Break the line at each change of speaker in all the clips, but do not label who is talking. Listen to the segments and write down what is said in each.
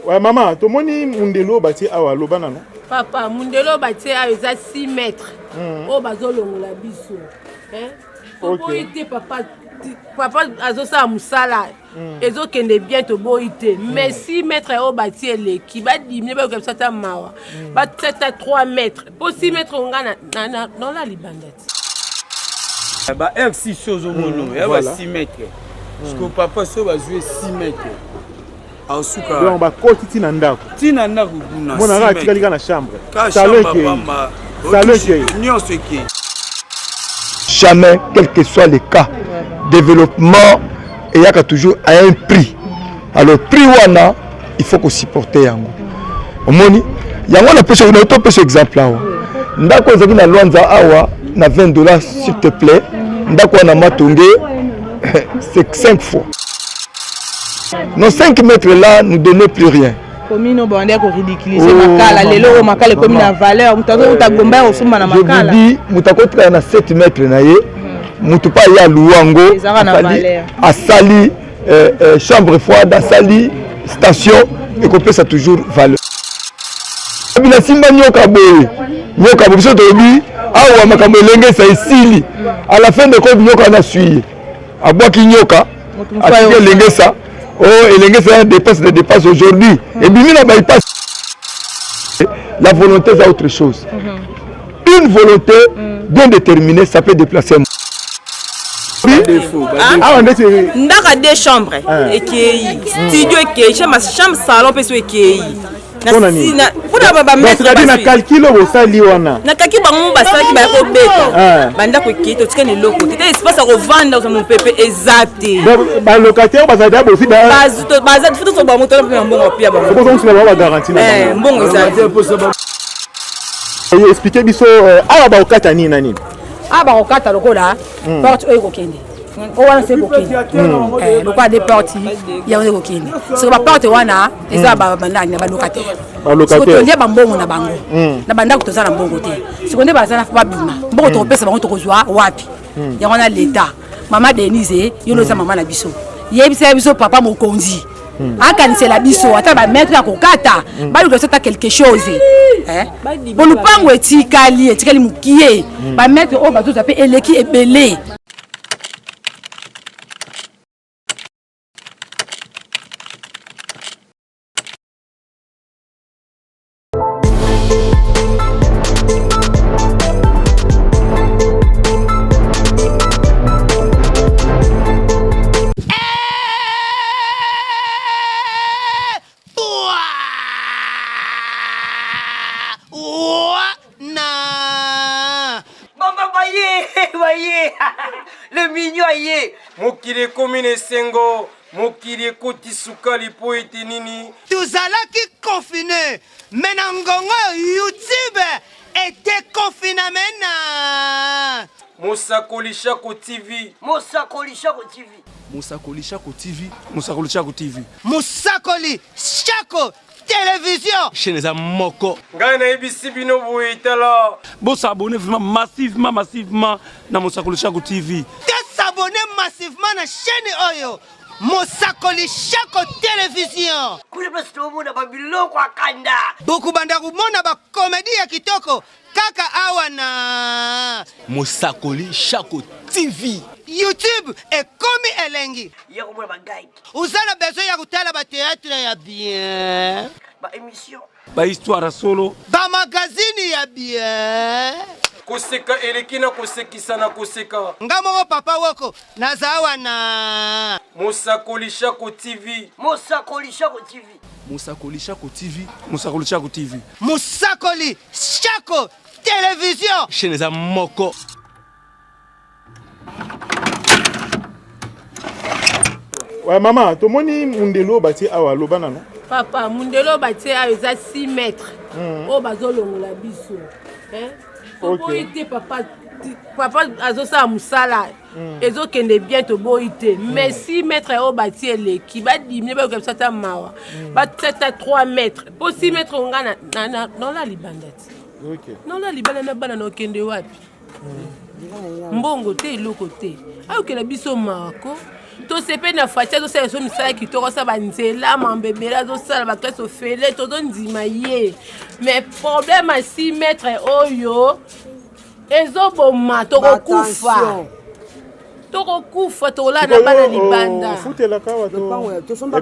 Ouais, maman, tu moni mundelo bati awa lobana non?
Papa, mundelo bati awa eza 6 mètres. Oh bazolongola biso. Hein?
OK.
Papa azosala musala. Ezokende bientôt boité. Mais 6 mètres au bati eleki ba diminuer ba comme ça ta mawa. Ba 7 à 3 mètres. Pour 6 mètres on gagne dans la libandette.
Bah R6 choses au mono, il y a 6 mètres. Parce que papa so va jouer 6 mètres. En souka.
Donc ba koti tina ndako.
Tina ndako kuna.
Mona ra tikali kana chambre.
Salon qui.
Jamais, quel que soit le cas, développement, il y a toujours à un prix. Alors, prix wana, il faut qu'on supporte yango. Omoni, yango na pese, on a tout ce exemple là. Ndako zaki na Luanza awa na $20 s'il te plaît. Ndako na Matongé, c'est 5 fois. Nos 5 mètres là ne donnaient plus rien.
Commune bandé ko ridiculiser makala lelo makala comme na valeur mutazo utagomba osuma na makala.
Je vous dis mutako tra na 7 mètres na ye. Mutupa ya luango asali chambre froide asali station et qu'on peut ça toujours valeur. Bila simba nyoka boye. Nyoka biso to bi awa makambo lenge sa isili. À la fin de compte nyoka na suye. Abwaki nyoka asike lenge sa. Oh, et les gars, des dépenses aujourd'hui. Et bien, la volonté, c'est autre chose. Une volonté bien déterminée, ça peut déplacer un.
On a deux chambres. Et qui studio et chambre salon, et qui
c'est-à-dire na calcul au sali wana
na kaki bango basaki ba ko beta banda ko kito tikane loko tete espace à revendre dans mon pépé exact
ba locataire bazada aussi
bazad futo so ba moto na mbongo pia ba
ko donc ba garantie na
mbongo exact
expliquer biso awa ba okata nini na nini
ba okata lokola porte oyo kokende wana se kokende lokola des portes ya oyo kokende so ba porte wana eza ba bandani ba locataire
locataire
ko bambongo na bango na bandako tozala mbongo te sikonde bazana fa babima mbongo to pesa bango to kozwa wapi ya wana l'état mama Denise yolo za mama na biso yebisa biso papa mokonzi akanisela biso ata ba maître ya kokata ba luka sota quelque chose bon lupango etikali mukie ba maître o bazo zape eleki ebele.
Le mignon aïe. Mokile commune sengo. Mokile koti sukali po ete nini.
Tuzalaki confiné. Menangongo YouTube était confiné mena.
Mosakoli Shako TV.
Mosakoli Shako TV.
Mosakoli Shako TV. Mosakoli Shako TV.
Mosakoli Shako télévision.
Chez moko.
Ngana ebisi bino boitala.
Bon s'abonner vraiment massivement dans Mosakoli Shako TV.
S'abonner massivement na chaîne oyo. Mosakoli Shako télévision.
Kule place to mona babiloko akanda.
Boku banda kumona ba comédie ya kitoko. Kaka awana.
Mosakoli Shako TV.
YouTube est comme elengi.
Yako mona bagay.
Uzana besoin ya kutala ba théâtre ya bien.
Ba émission.
Ba histoire solo.
Ba magazine ya bien.
Koseka elekina kosekisa na koseka.
Ngamo papa woko nazawa na
Mosakoli Shako TV.
Mosakoli Shako TV.
Mosakoli Shako TV. Mosakoli Shako TV.
Mosakoli Shako télévision.
Chez moko.
Ouais, maman, tu moni mundelo bati awa lobana non?
Papa, mundelo bati awa eza 6 mètres. Oh bazolongola biso. OK. Papa azosala musala. Ezokende bientôt boité. Mais 6 mètres au bati eleki ba diminuer ba comme ça ta mawa. Ba 7 à 3 mètres. Pour 6 mètres on gagne dans la libandette.
OK.
Non la libandette na bana no kende wapi? Mbongo te eloko te. Ayo kena biso mako.
tosepe na fatia tosala so misala kitoko sa banzela mambebela tosala baklase ofele tozondima ye mais problème à 6 mètres oyo ezoboma tokokufa tokolala bana libanda tosomba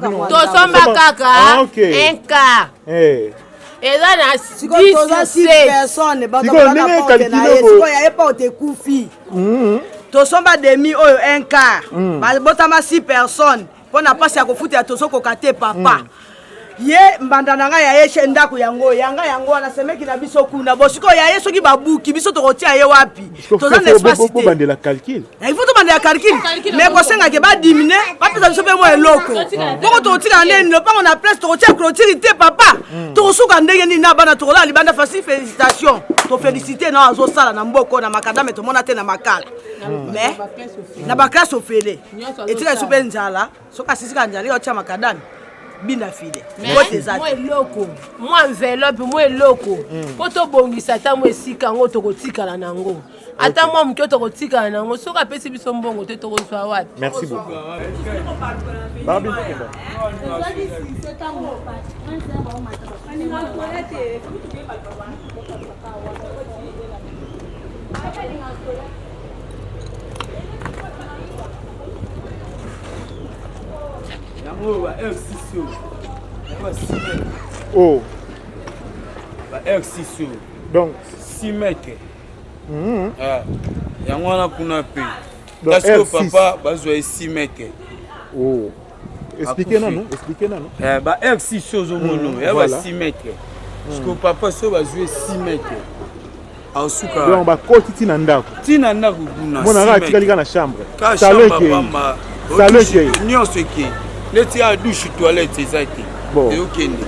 kaka un quart eza na
10 tosomba demi oyo un quart babotama 6 personnes mpona mpasi ya kofutela tozokoka te papa ye mbanda na ngai yaye che ndako yango yango wana semeki na biso kuna bosiko yaye soki babuki biso tokotia ye wapi toza na espace te
bandela calcul
il faut tobandela calcul mais kosengaki badimine bapesa biso mpe mwa eloko poko tokotika ndeni lopango na place tokotia clôture te papa tokosuka ndenge nini na bana tokolala libanda fasi félicitation tofélicité na azosala na mboko na makadame tomona te na makala mais na baklase ofele etika biso mpe nzala soki asisika nzala otia makadame bina fide
moi eloko moi enveloppe moi eloko po tobongisa ata mo esika yango tokotikala nango ata mwa moke tokotikala nango soki apesi biso mbongo te tokozwa wapi.
Merci beaucoup.
Oh. R6
donc
6 mètres. Yango wana kuna pe. Parce que papa bazwa 6 mètres.
Oh. Expliquez non.
Ba R6 ozomono, ya ba 6 mètres. Parce que papa so bazwa 6 mètres. Asuka.
Donc ba koti tina ndako.
Tina ndako kuna.
Mona nga tikali na chambre.
Salon qui. Nyonso qui. Leti a douche toilette ezati.
Bon.
Et okende.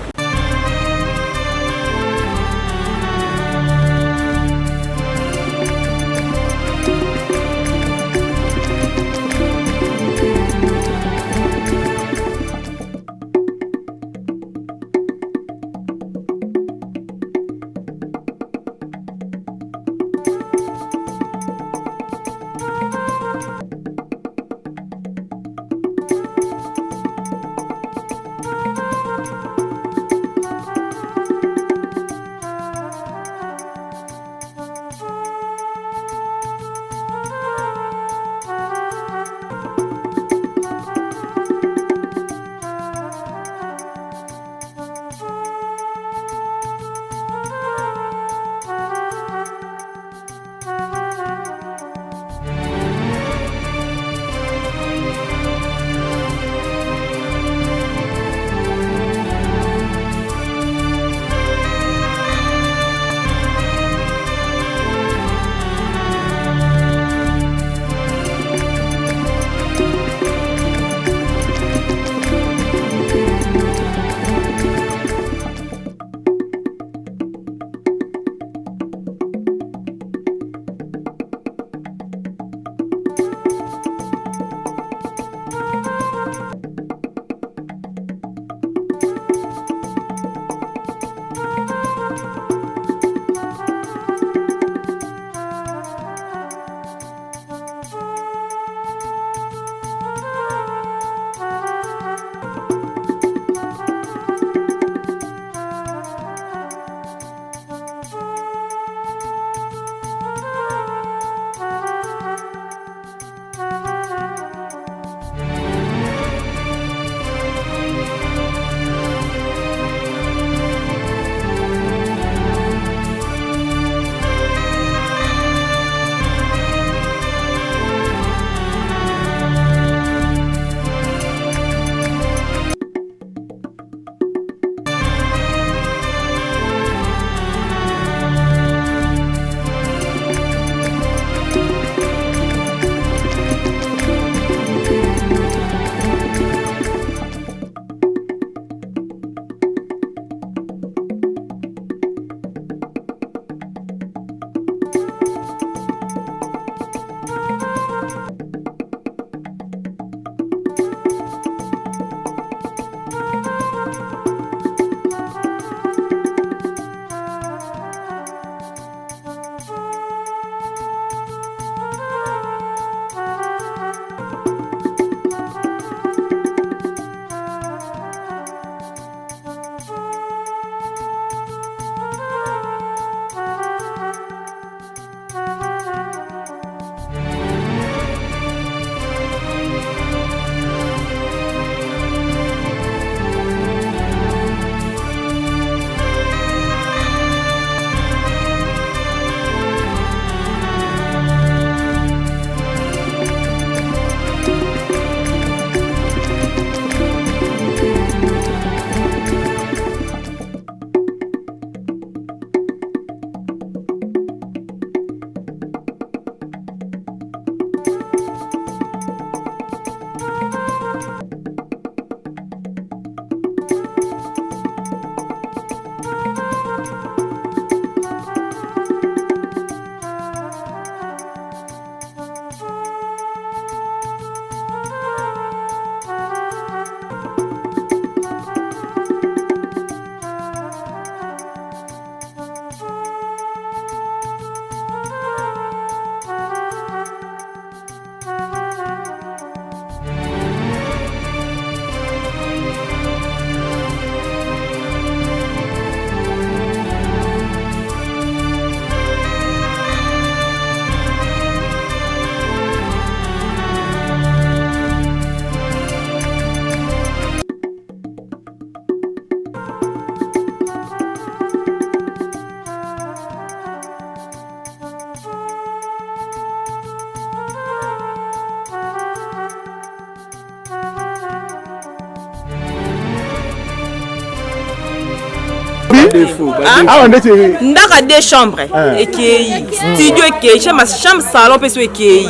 Ah, on est
ndaka deux chambres ekei studio ekei chambre salon pe so ekei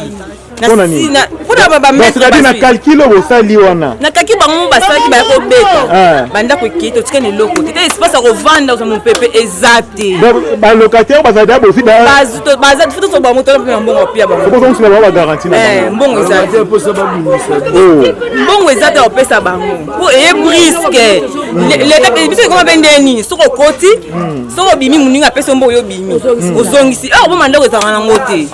na calcul osali wana
nakaki bango basalaki bayakobeta bandako ekei totikani eloko te espace ya kovanda oza mopepe eza te
balocataire bazali abosi
futu tobango tona mpe na mbongo pia
mbongo
eza te mbongo eza te opesa bango po eye briske biso ekoma mpe ndeni soki okoti soki obimi moninga apesi mbongo yo obimi ozongisi oboma ndako ezalaka nango te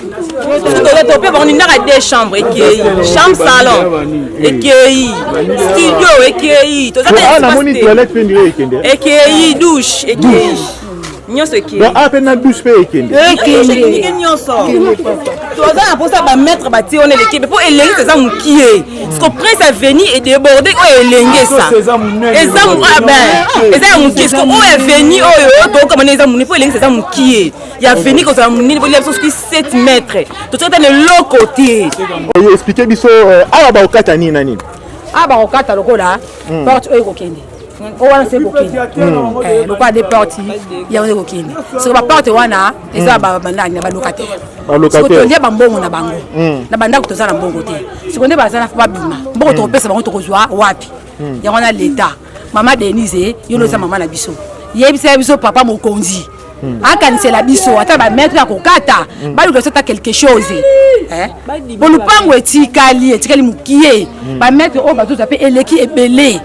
tope bango ndaka deux chambres ekei chambre salon ekei studio ekei ekei douche ekei nyonso ekei
apena douche mpe
ekende nyonso toza na mposa bametre batie wana eleki mpo elengisa eza mokie siko prince aveni edéborde oyo elengisa eza ya mokie siko oyo aveni oyo tokamana eza moni mpo elengisa eza mokie ya veni kozala monene bolia biso soki 7 mètres totikata na eloko te
explike biso awa bakokata nini na nini
awa bakokata lokola porte oyo ekokende wana se kokende lokola de porte yango ekokende soko baporte wana eza bandani na balocataire soko tolia bambongo na bango na bandako toza na mbongo te siko nde baza na babima mbongo tokopesa bango tokozwa wapi yango na leta mama denise yo eza mama na biso yebisa biso papa mokonzi akanisela biso ata bametre ya kokata balukasa ata quelque chose po lupango etikali mokie bametre oyo bazoza mpe eleki ebele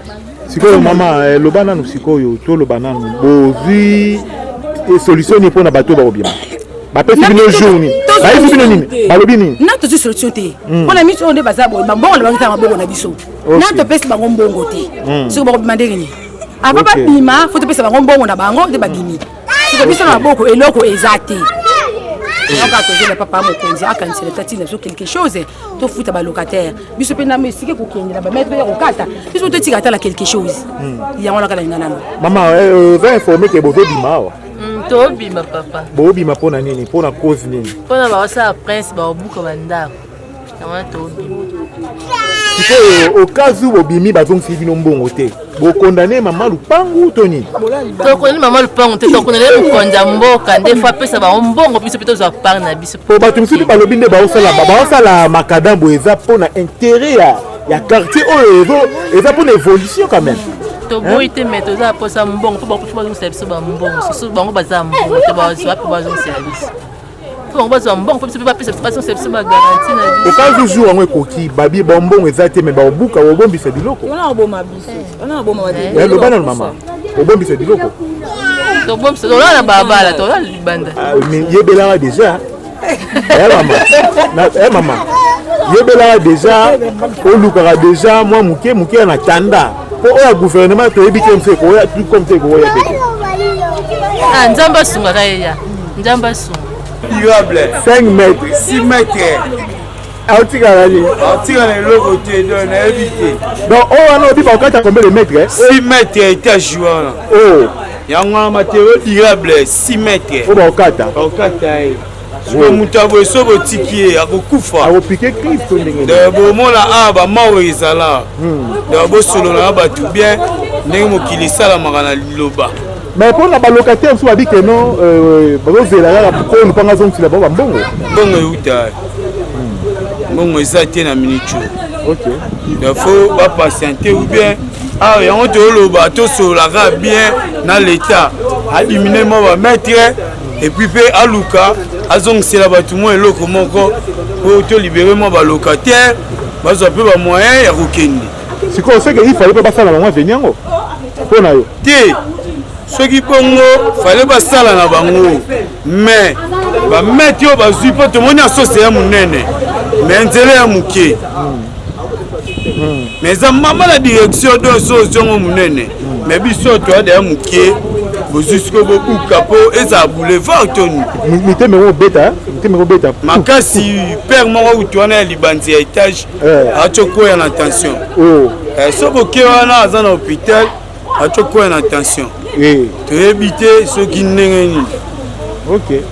sikoyo mama loba nanu sikoyo toloba nanu bozwi solution ni mpona bato bakobima bapesi bino jour nini bayesi bino nini balobi nini
na tozwi solution te mpona miso oyo nde baza boye bambongo na bangisa mabongo na biso na topesi bango mbongo te soki bakobima ndenge nini ava babima fo topesa bango mbongo na bango nde babimi siko biso na maboko eloko eza te aka tozela papa mokonzi akanisela tatina biso quelque chose tofuta balocataire biso mpe namo esike kokende na bametre ya kokata biso totika atala quelque chose yango nakala linga nano
mama oza informe ke bozobima awa
tobima papa
bobima mpona nini mpona cause nini
mpona baosala prince baobuka bandako yango tobima
sikoyo okazu bobimi bazongisi bino mbongo te bokondane mama lupangu to nini
tokondane mama lupangu te tokondane mokonzi ya mboka nde fo apesa bango mbongo biso mpe tozwa part na biso
po bato mosusu balobi nde baosala makadambo eza mpona intérêt ya quartier oyo eza mpona évolution quand même
toboyi te me toza na posa mbongo mpo bakutu bazongisela biso bambongo susu bango baza mbongo te bazwa mpe bazongisela biso bango bazwa mbongo mpo biso mpe bapesa bazongisela biso bagaranti na biso
okazu jour yango ekoki babi bambongo eza te me baobuka obombisa biloko loba nano mama obombisa biloko
tobombisa tolala na balabala tolala libanda
yebelaka déjà mama yebelaka déjà olukaka déjà mwa moke na tanda po oyo gouvernement toyebi te mse koya tout comme te koya peke
nzambe asungaka yeya nzambe asunga
durable
5 mètres
6 mètres
aotikala nini
aotikala eloko te donc nayebi te
donc oyo wana obi bakokata combien de mètres
6 mètres étage wana yango wana matériau durable 6 mètres
oyo bakokata
ye siko moto aboye so botiki ye akokufa
akopike kristo ndenge
de bomona awa bamawo ezala de bosolola na bato bien ndenge mokili esalamaka na liloba
mais mpona balocataire mosusu babi keno bazozela kaka po lupanga azongisila bango bambongo
mbongo euta mbongo eza te na miniture il faut bapatiente ou bien awa yango toloba tosololaka bien na l'état adimine mo bametre et puis mpe aluka azongisela bato mwa eloko moko po tolibere mwa balocataire bazwa mpe bamoyen ya kokende
sikoyo seke ifale mpe basala bango aveni yango mpo na yo
te soki bongo fale basala na bango mais bameti oyo bazwi mpo tomoni asose ya monene mais nzela ya moke mais eza mama na direction do sozongo monene mais biso toyada ya moke bozwi siko bobuka mpo ezala boulevard toni
miteme kobeta
makasi père moko uti wana ya libanzi ya étage atyokoya na tension so boke wana aza na hôpital atyokoya na tension toyebi te soki ndenge nini donc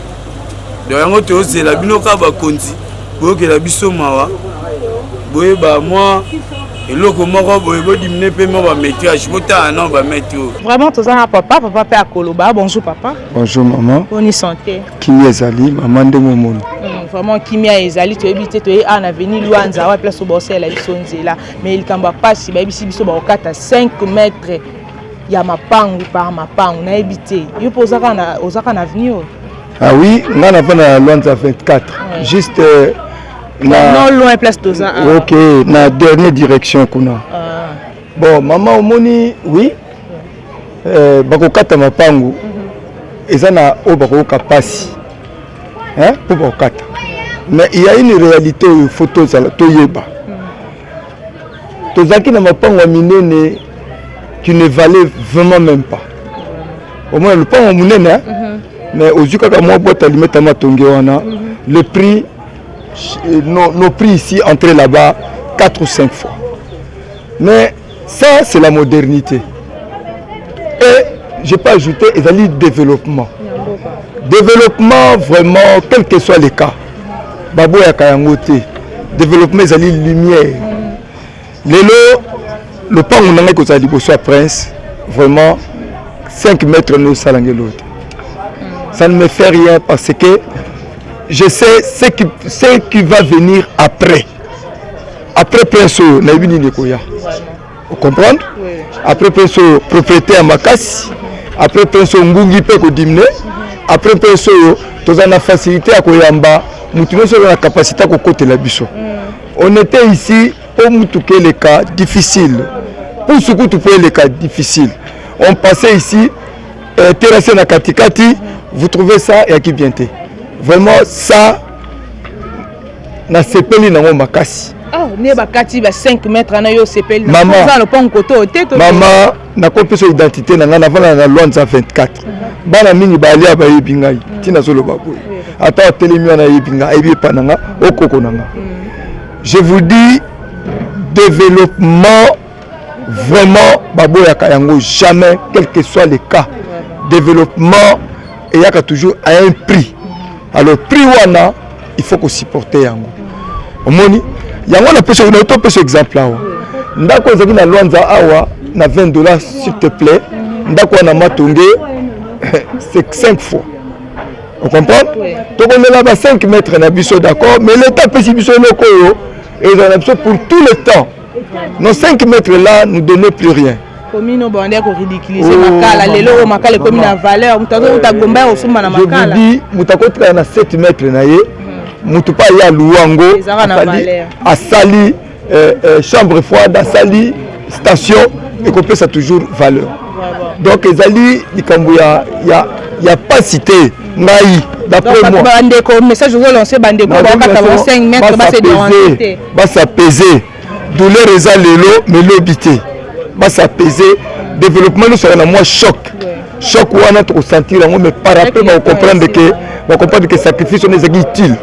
yango tozela bino kaka bakonzi boyokela biso mawa boyeba mwa eloko moko boye bodimine mpe mo bamétrage botala non bamétro
vraiment toza papa mpe akoloba. Bonjour papa.
Bonjour maman.
Boni santé.
Kimia ezali maman nde momoni.
Vraiment kimia ezali toyebi te toye a na veni Luanza wa place obosela biso nzela mais likambo pasi bayebisi biso bakokata 5 mètres ya mapangu par mapangu nayebi te yo mpo ozaka na avenir.
Ah oui, nga na vana Luanza 24 juste
non loin place toza.
Ok, na dernière direction kuna. Bon maman omoni oui bakokata mapangu eza na o bakoka pasi hein pour bakokata. Mais il y a une réalité où il faut toyeba. Tozaki na mapango minene qui ne valait vraiment même pas. Au moins le pango minene mais aux yeux moi boîte alimenta matonge wana le prix nos prix ici entrés là-bas 4 ou 5 fois. Mais ça c'est la modernité. Et je peux ajouter le développement. Développement vraiment quel que soit les cas. Babo ya kayangote développement ezali lumière lelo le pango nanga ko zali boso prince vraiment 5 mètres no salangelo. Ça ne me fait rien parce que je sais ce qui va venir après prince na bini nekoya. Vous comprenez? Après prince propriété à Makasi, après prince ngungi pe ko dimne, après prince tozana facilité à koyamba. Nous avons la capacité de côté la biso. On était ici pour nous les cas difficiles. Pour ce que tu peux les cas difficiles. On passait ici, terrassé na katikati, vous trouvez ça et qui bien. Vraiment ça, na sepeli na makasi.
Ah, ne bakati ba 5 mètres na yo sepeli.
Maman, maman, na compétition identité na na vana na Luanza 24. Bana mingi ba alia ba yebingai. Tina solo baboy. Attends, je vous dis, développement, vraiment, Babo Yakayango, jamais, quel que soit le cas, développement, il y a toujours à un prix. Alors, prix wana, il faut qu'on supporte Yango. Omoni, Yango na pêche, on a autre pêche exemple là. Ndako zaki na Luanza awa, na $20, s'il te plaît. Ndako na matongé, c'est 5 fois. Vous comprenez? Donc on est là-bas 5 mètres na biso, d'accord, mais l'État peut s'y biso lokoyo et ils en ont pour tout le temps. Nos 5 mètres là ne donnent plus rien.
Commune bande ko ridiculiser makala lelo makala commune à valeur mutazo utagomba osuma na makala.
Je vous dis mutakotra na 7 mètres na ye mutupa ya luango a sali chambre froide a sali station et qu'on peut ça toujours valeur. Donc ezali likambo ya pas cité ngai d'après moi
bandeko message vous lancer bandeko ba 5 mètres ba se déranger
ba s'apaiser douleur eza lelo mais l'obité ba s'apaiser développement nous sera na moi choc wana to sentir mais par rapport à comprendre que sacrifice on est utile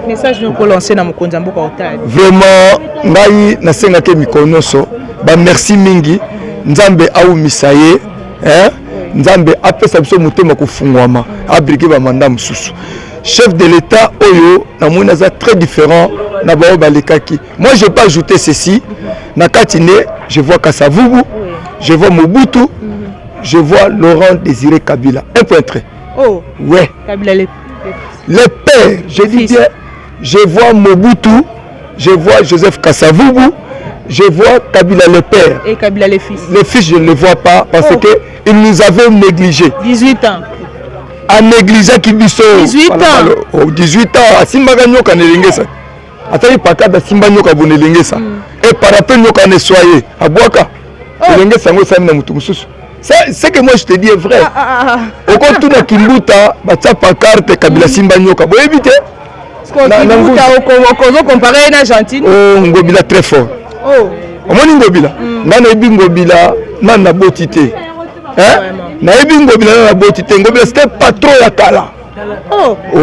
message nous ko lancer na mokonza mboka otali
vraiment ngai na senga ke mikonoso ba merci mingi nzambe au misaye hein Nzambe apesa biso mutema kufungwama abrike ba mandat mususu. Chef de l'État oyo na mona za très différent na bao balikaki. Moi je peux ajouter ceci na katine je vois Kasavubu, je vois Mobutu, je vois Laurent Désiré Kabila. Un point très.
Oh.
Ouais.
Kabila
le père, je dis bien, je vois Mobutu, je vois Joseph Kasavubu, je vois Kabila le père.
Et Kabila le fils.
Le fils, je ne le vois pas parce que il nous avait négligé.
18 ans.
À négliger Kibiso.
18 ans.
18 ans. À Simbaga Nyoka Nelingesa. Attendez, pas qu'à Simba Nyoka Bonelingesa. Et par rapport à Nyoka Nesoye. À Boaka. Nelingesa Ngo Samina Mutumussus. C'est que moi je te dis est vrai. Au compte tout na Kimbuta, Batsa Pancarte, Kabila Simba Nyoka. Vous évitez.
Kimbuta, on compare à l'Argentine.
Oh, Ngobila très fort.
Oh.
Omoni Ngobila. Nana ebi Ngobila, nana botité. Hein? Na ebi Ngobila nana botité. Ngobila c'était pas trop la kala.
Oh.
Oh,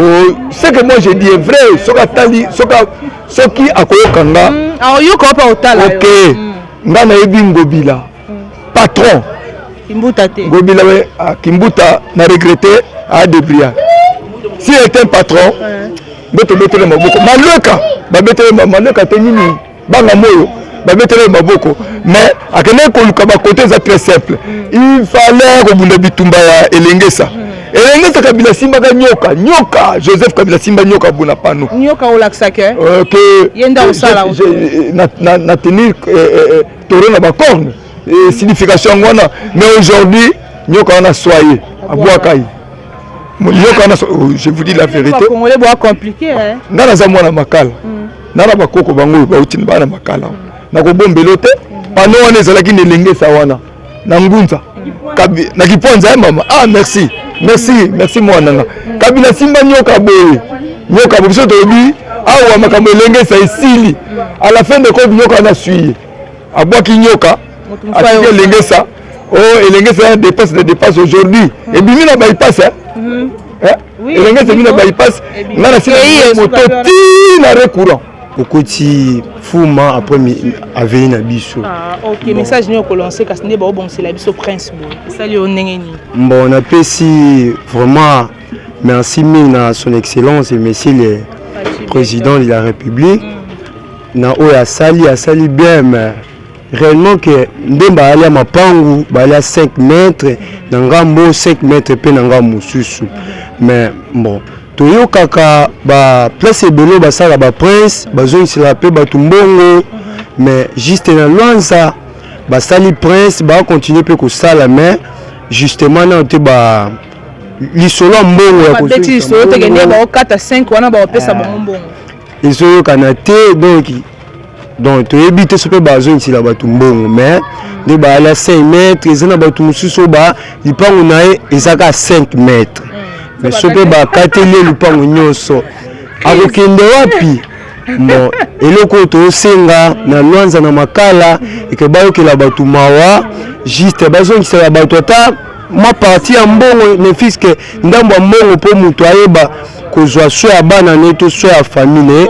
ce que moi je dis est vrai. Soka tali, soki akoyokanga.
Ah, yoko pa otala.
OK. Nana ebi Ngobila. Patron.
Kimbuta te.
Ngobila we Kimbuta na regretté à Debria. Si il était un patron, beto beto le maboko. Maleka, ba beto maleka te nini. Banga moyo. bametele maboko mais akende koluka bakote eza très simple il fallait kobunda bitumba ya elengesa elengesa Kabila simbaka nyoka Joseph Kabila simba nyoka bona pano
nyoka olakisa ke
que
yenda osala
na tenir taureau na bacorne signification wana mais aujourd'hui nyoka wana soyez abwakai je vous dis la vérité.
Congolais bois compliqué hein.
Nana za mwana makala. Nana bakoko bango bauti bana makala. Na ko bombelo te. Pano wana ezalaki nelengesa wana. Na ngunza. Na kiponza mama. Ah merci. Merci mwana. Kabila simba nyoka boye. Nyoka biso tobi awa makambo elengesa esili. À la fin de compte nyoka na suye. Abwaki nyoka. Atike elengesa. Oh elengesa dépasse aujourd'hui. Et bimi na bypass hein. Elenge semina bypass ngana sina moto ti na recourant okoti fuma après aveni na biso.
OK message ni ko lancer kasi ne ba bon c'est la biso prince boy sali onengeni
bon on apprécie vraiment merci na son excellence et monsieur le président de la République na oya sali bien mais réellement que ndemba ali ya mapangu bali à 5 mètres na ngambo 5 mètres pe na ngambo susu mais bon toyo kaka ba place ebelo basala ba prince bazongisela pe batumbongo mais juste na Luanza basali prince ba continuer pe ko sala mais justement na te ba lisolo mbongo ya ko
beti lisolo te gende ba 4 à 5 wana ba pesa mbongo
iso kana te donc tu évites ce que bazon ici là bas tout bon mais les bas là 5 mètres ils ont bas tout sous bas ils pas on a ils à 5 mètres mais ce que bas katele le pas nyonso akokende wapi bon eloko to senga na Luanza na makala et que ba okela batu mawa juste bazon ici là bas tota ma partie en mbongo ne fiske ndambo mbongo po mutu ayeba kozwa so ya bana neto so ya famille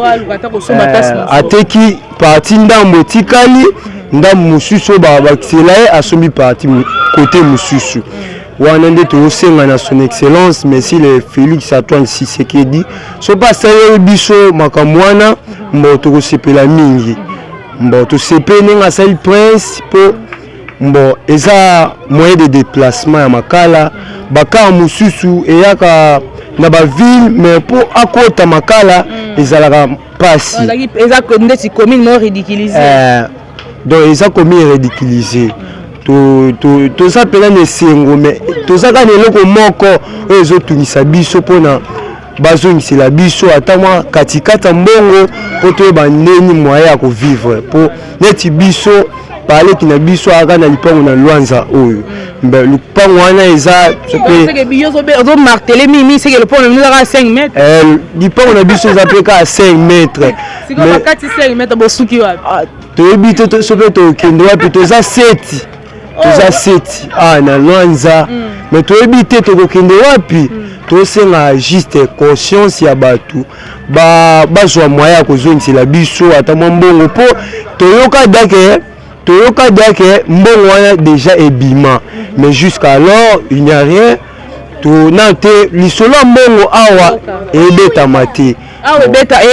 ateki parti ndambo tikali ndambo mususu ba bakisela asombi parti côté mususu wana nde tosenga na son excellence merci le Félix Antoine Tshisekedi so passer biso makamwana mbo tokosepela mingi mbo tosepene nga sali prince po bon eza moyen de déplacement ya makala baka mususu eyaka na ba ville mais pour akota makala ezalaka pasi
eza ndeti commune mo ridiculiser
donc eza commune ridiculiser to ça pela ne sengo mais to ça kana eloko moko ezo tunisa biso pona bazongisela biso ata mwa katikata mbongo po toyeba ndeni moyen ya kovivre po neti biso parler qui na biso aka na lipango na Luanza oyo mbe lipango wana eza
c'est que biso zo marteler mimi c'est que le pont nous à 5 mètres
lipango na biso za peka à 5 mètres
c'est comme 4 5 mètres bosuki wapi
to ebite to sope to kendo wapi to za 7 na Luanza mais to ebite to kendo wapi to senga juste conscience ya batu bazwa moya kozongisela biso ata mbongo po toyoka dake mbongo wana déjà ebima mais jusqu'alors il n'y a rien to nante lisolo mbongo awa ebetama te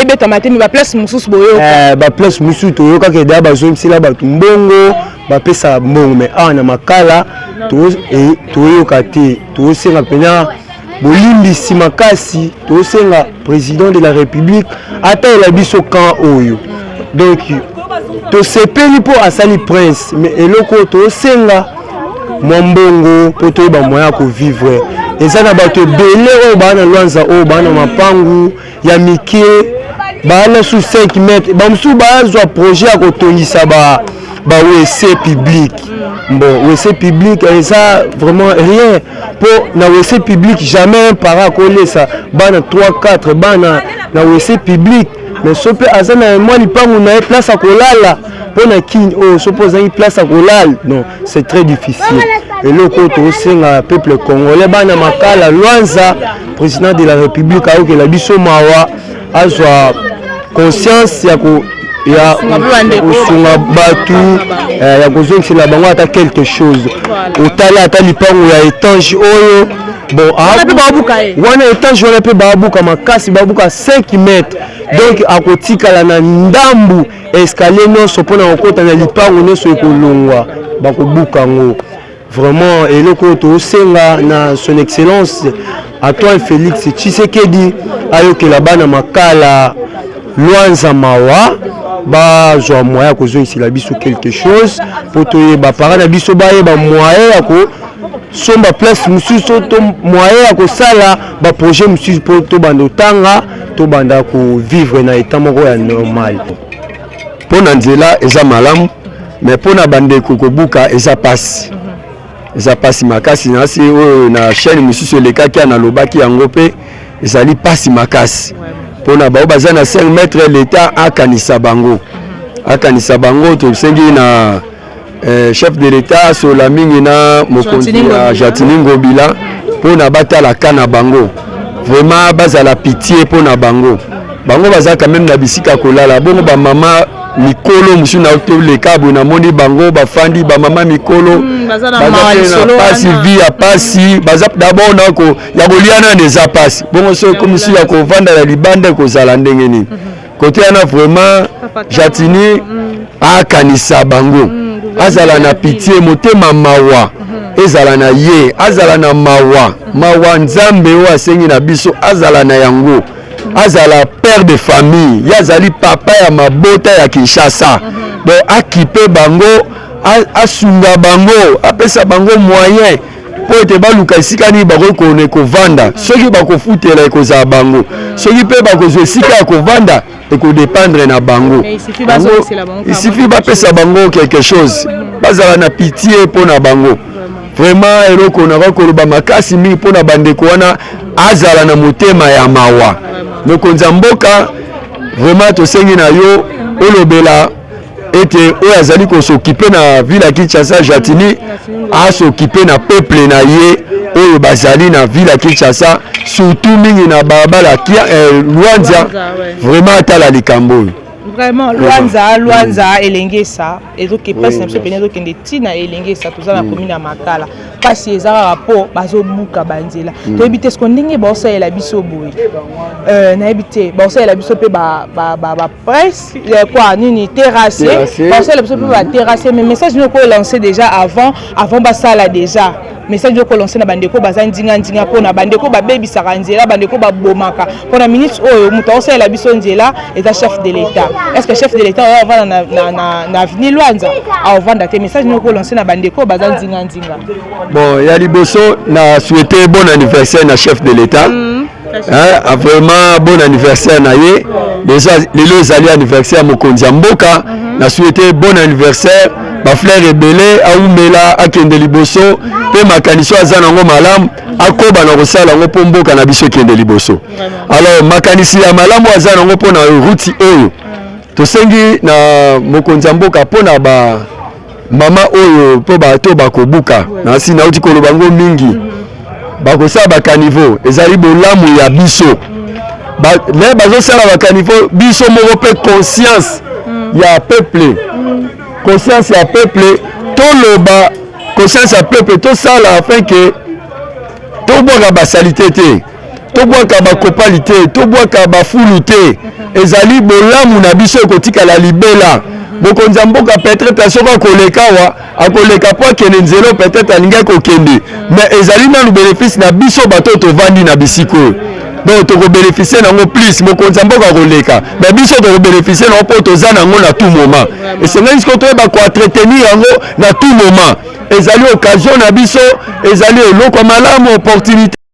ebetama te mais ba place mususu boyo
ba place mususu toyoka ke da bazongisela batu mbongo bapesa mbongo mais awa na makala toyoka te tosenga pena bolimbisi makasi tosenga président de la République ata la biso kan oyo donc to sepeli po asali prince mais eloko to senga mwambongo po to ba moya ko vivre eza na bato ebele oyo bana Luanza oyo bana mapangu ya mike bana sous 5 mètres bamusu bazwa projet ya kotongisa ba WC public bon WC public eza vraiment rien pour na WC public jamais un parent kolesa bana 3-4 bana na WC public mais sope azana moi lipangu na place à kolala pona king oh suppose une place à kolala non c'est très difficile et le côté aussi na peuple congolais bana makala Luanza président de la République a que la biso mawa azwa conscience ya ko ya osunga batu ya kozongisela bango ata quelque chose otala ata lipangu ya étange oyo bon wana étage wana pe babuka makasi babuka 5 mètres donc akotikala na ndambu escalier nyonso mpona kokota na lipango nyonso ekolongwa bakobuka ngo vraiment eloko tosenga na son excellence Antoine Félix Tshisekedi ayokela bana makala Luanza mawa bazwa moyen kozongisela biso quelque chose po toyeba parents na biso bayeba moyen ya somba place mosusu to moyen ya kosala baprojet mosusu po tobanda otanga tobanda kovivre na état moko ya normal.
Mpo na nzela eza malamu mais mpo na bandeko kobuka eza pasi eza pasi makasi nasi oyo na chaîne mosusu elekaki analobaki yango mpe ezali pasi makasi mpona bao baza na 5 mètres l'état akanisa bango tosengi na chef de l'état sola mingi na mokonzi ya Jatini Ngobila mpona batalaka na bango vraiment bazala pitié mpona bango baza quand même na bisika kolala bongo bamama mikolo musu na otoleka bo namoni bango bafandi bamama mikolo baza na pasi vie ya pasi baza d'abord nako ya koliana neza pasi bongo so komisi ya kovanda ya libanda kozala ndenge nini côté ana vraiment Jatini akanisa bango azala na pitié motema mawa ezala na ye azala na mawa nzambe o asengi na biso azala na yango azala père de famille yazali papa ya mabota ya Kinshasa donc akipe bango asunga bango apesa bango moyen po ete baluka esika nini bakokone kovanda soki bakofutela ekozala bango soki mpe bakozwa esika ya kovanda ekodépendre na bango isifi bapesa bango quelque chose bazala na pitié mpo na bango vraiment eloko na bakoloba makasi mingi mpo na bandeko wana azala na motema ya mawa mokonzi mboka vraiment tosengi na yo olobela ete oyo azali kosokipe na ville ya Kinshasa Jatini asokipe na peuple na ye oyo bazali na ville ya Kinshasa surtout mingi na barabara Luanza vraiment atala likambo oyo
vraiment Luanza elengesa ezoki presse na biso pene ezokende tina elengesa toza na commune ya Makala pasi ezaka po bazobuka banzela toyebi te sko ndenge baosalela biso boye nayebi te baosalela biso mpe presse quoi nini terrasse baosalela biso mpe baterrasse mais message noko lancé déjà avant basala déjà message noko lancé na bandeko baza ndinga mpona bandeko babebisaka nzela bandeko babomaka mpona ministre oyo moto aosalela biso nzela eza chef de l'état est-ce que chef de l'état oyo avanda na avenue Luanza avanda te message noko lancé na bandeko baza ndinga
bon ya liboso na souhaiter bon anniversaire na chef de l'état vraiment bon anniversaire na ye déjà lelo ezali anniversaire mokonzi mboka na souhaiter bon anniversaire bafrère ebele aumela akende liboso mpe makaniso aza nango malamu akoba na kosala yango mpo mboka na biso ekende liboso alors makanisi ya malamu aza nango mpo na ruti oyo tosengi na mokonzi mboka mpo na mama oyo mpo bato bakobuka nasi nauti koloba ngo mingi bakosala bakanivo ezali bolamu ya biso me bazosala bakanivo biso moko mpe conscience ya peuple toloba conscience ya peuple tosala afin ke tobwaka basalite te tobwaka bakopali te tobwaka bafulu te ezali bolamu na biso ekotikala libela mokonzi mboka peut-être soki akoleka awa akoleka po akende nzela peut-être alingi kokende mais ezali nanu bénéfice na biso bato tovandi na bisika oyo donc tokobénéficie nango plus mokonzi mboka akoleka mais biso tokobénéficie nango mpo toza nango na tout moment esengeli siko toyeba koentretenir yango na tout moment ezali occasion na biso ezali eloko malamu opportunité